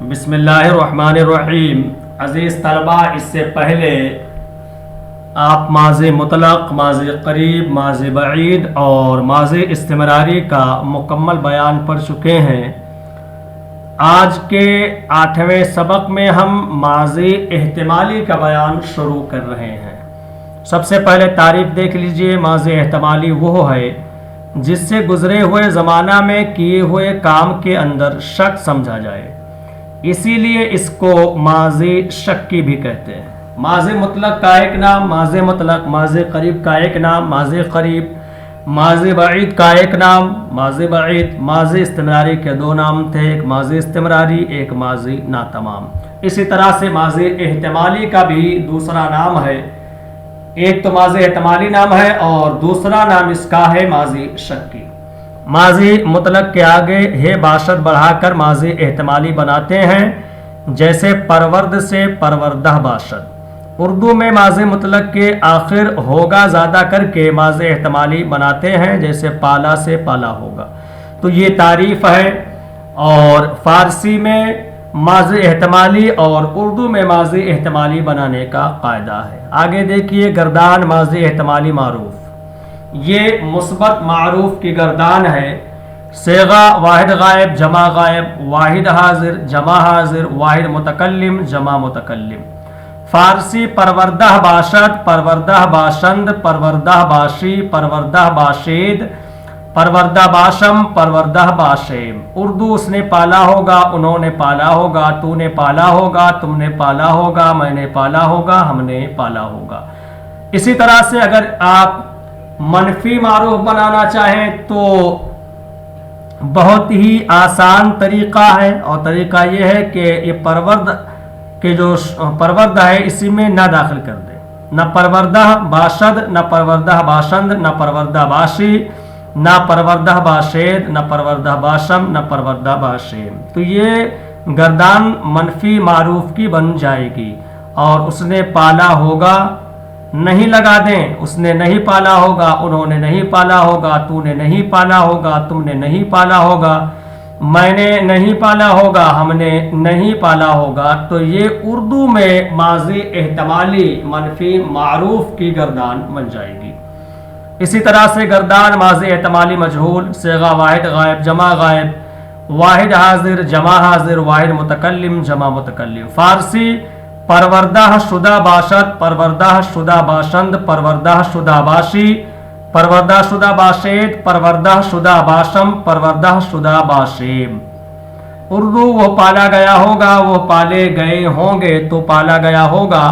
بسم اللہ الرحمن الرحیم۔ عزیز طلبہ، اس سے پہلے آپ ماضی مطلق، ماضی قریب، ماضی بعید اور ماضی استمراری کا مکمل بیان پڑھ چکے ہیں۔ آج کے 8ویں سبق میں ہم ماضی احتمالی کا بیان شروع کر رہے ہیں۔ سب سے پہلے تعریف دیکھ لیجئے۔ ماضی احتمالی وہ ہے جس سے گزرے ہوئے زمانہ میں کیے ہوئے کام کے اندر شک سمجھا جائے، اسی لیے اس کو ماضی شکی بھی کہتے ہیں۔ ماضی مطلق کا ایک نام ماضی مطلق، ماضی قریب کا ایک نام ماضی قریب، ماضی بعید کا ایک نام ماضی بعید، ماضی استمراری کے دو نام تھے، ایک ماضی استمراری، ایک ماضی ناتمام۔ اسی طرح سے ماضی احتمالی کا بھی دوسرا نام ہے، ایک تو ماضی احتمالی نام ہے اور دوسرا نام اس کا ہے ماضی شکی۔ ماضی مطلق کے آگے ہے باشد بڑھا کر ماضی احتمالی بناتے ہیں، جیسے پرورد سے پروردہ باشد۔ اردو میں ماضی مطلق کے آخر ہوگا زیادہ کر کے ماضی احتمالی بناتے ہیں، جیسے پالا سے پالا ہوگا۔ تو یہ تعریف ہے، اور فارسی میں ماضی احتمالی اور اردو میں ماضی احتمالی بنانے کا قاعدہ ہے۔ آگے دیکھیے، گردان ماضی احتمالی معروف، یہ مثبت معروف کی گردان ہے۔ صیغہ واحد غائب جمع غائب، واحد حاضر جمع حاضر، واحد متکلم جمع متکلم۔ فارسی پروردہ باشد، پروردہ باشند، پروردہ باشی، پروردہ باشید، پروردہ باشم، پروردہ باشیم۔ اردو اس نے پالا ہوگا، انہوں نے پالا ہوگا، تو نے پالا ہوگا، تم نے پالا ہوگا، میں نے پالا ہوگا، ہم نے پالا ہوگا۔ اسی طرح سے اگر آپ منفی معروف بنانا چاہیں تو بہت ہی آسان طریقہ ہے، اور طریقہ یہ ہے کہ یہ پرورد کے جو پرورد ہے اسی میں نہ داخل کر دیں، نہ پروردہ باشد، نہ پروردہ باشند، نہ پروردہ باشی، نہ پروردہ باشید، نہ پروردہ باشم، نہ پروردہ باشیم۔ تو یہ گردان منفی معروف کی بن جائے گی، اور اس نے پالا ہوگا نہیں لگا دیں، اس نے نہیں پالا ہوگا، انہوں نے نہیں پالا ہوگا، تو نے نہیں پالا ہوگا، تم نے نہیں پالا ہوگا، میں نے نہیں پالا ہوگا، ہم نے نہیں پالا ہوگا۔ تو یہ اردو میں ماضی احتمالی منفی معروف کی گردان بن جائے گی۔ اسی طرح سے گردان ماضی احتمالی مجہول، صیغہ واحد غائب جمع غائب، واحد حاضر جمع حاضر، واحد متکلم جمع متکلم۔ فارسی پروردہ شدہ باشد، پروردہ شدہ باشند، پروردہ شدہ باشی، پروردہ شدہ باشید، پروردہ شدہ باشم، پروردہ شدہ باشیم۔ اردو وہ پالا گیا ہوگا، وہ پالے گئے ہوں گے، تو پالا گیا ہوگا،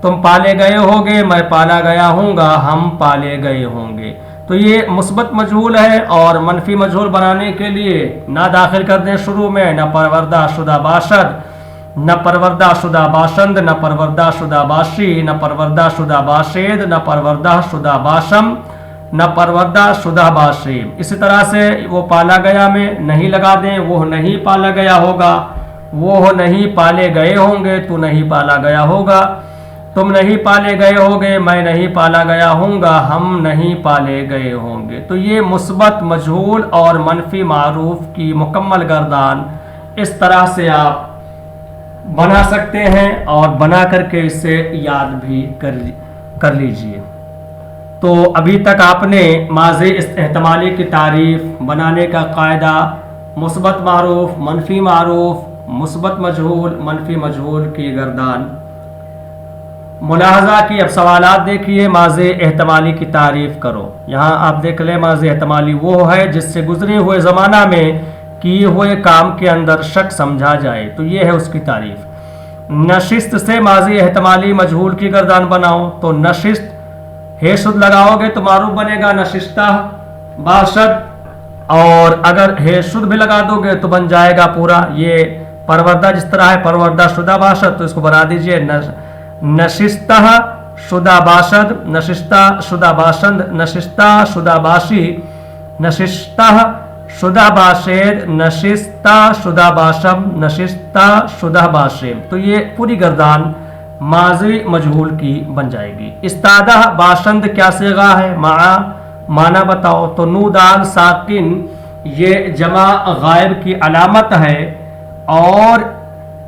تم پالے گئے ہوگے، میں پالا گیا ہوں گا، ہم پالے گئے ہوں گے۔ تو یہ مثبت مجہول ہے، اور منفی مجہول بنانے کے لیے نہ داخل کر دیں شروع میں، نہ پروردہ شدہ باشد، نہ پروردہ شدہ باشند، نہ پروردہ شدہ باشی، نہ پروردہ شدہ باشید، نہ پروردہ شدہ باشم، نہ پروردہ شدہ باشیم۔ اسی طرح سے وہ پالا گیا میں نہیں لگا دیں، وہ نہیں پالا گیا ہوگا، وہ نہیں پالے گئے ہوں گے، تو نہیں پالا گیا ہوگا، تم نہیں پالے گئے ہوگے، میں نہیں پالا گیا ہوں گا، ہم نہیں پالے گئے ہوں گے۔ تو یہ مثبت مجہول اور منفی معروف کی مکمل گردان اس طرح سے آپ بنا سکتے ہیں، اور بنا کر کے اسے یاد بھی کر لیجئے۔ تو ابھی تک آپ نے ماضی احتمالی کی تعریف، بنانے کا قاعدہ، مثبت معروف، منفی معروف، مثبت مجہول، منفی مجہول کی گردان ملاحظہ کی۔ اب سوالات دیکھیے۔ ماضی احتمالی کی تعریف کرو۔ یہاں آپ دیکھ لیں، ماضی احتمالی وہ ہے جس سے گزرے ہوئے زمانہ میں کیے ہوئے کام کے اندر شک سمجھا جائے، تو یہ ہے اس کی تعریف۔ نشست سے ماضی احتمالی مجہول کی گردان بناؤ، تو نشست ہے شد لگاؤ گے تو معروف بنے گا نشستہ باشد، اور اگر ہے شد بھی لگا دو گے تو بن جائے گا پورا۔ یہ پروردہ جس طرح ہے پروردہ شدہ باشد، تو اس کو بنا دیجئے نشستہ شدہ باشد، نشستہ شدہ باشند، نشستہ شدہ باشی، نشستہ شدہ باشید، نشستہ شدہ باشم، نشستہ شدہ باشیم۔ تو یہ پوری گردان ماضی مجہول کی بن جائے گی۔ استادہ باشند کیا صیغہ ہے؟ معنی بتاؤ، تو نو دال ساکن یہ جمع غائب کی علامت ہے، اور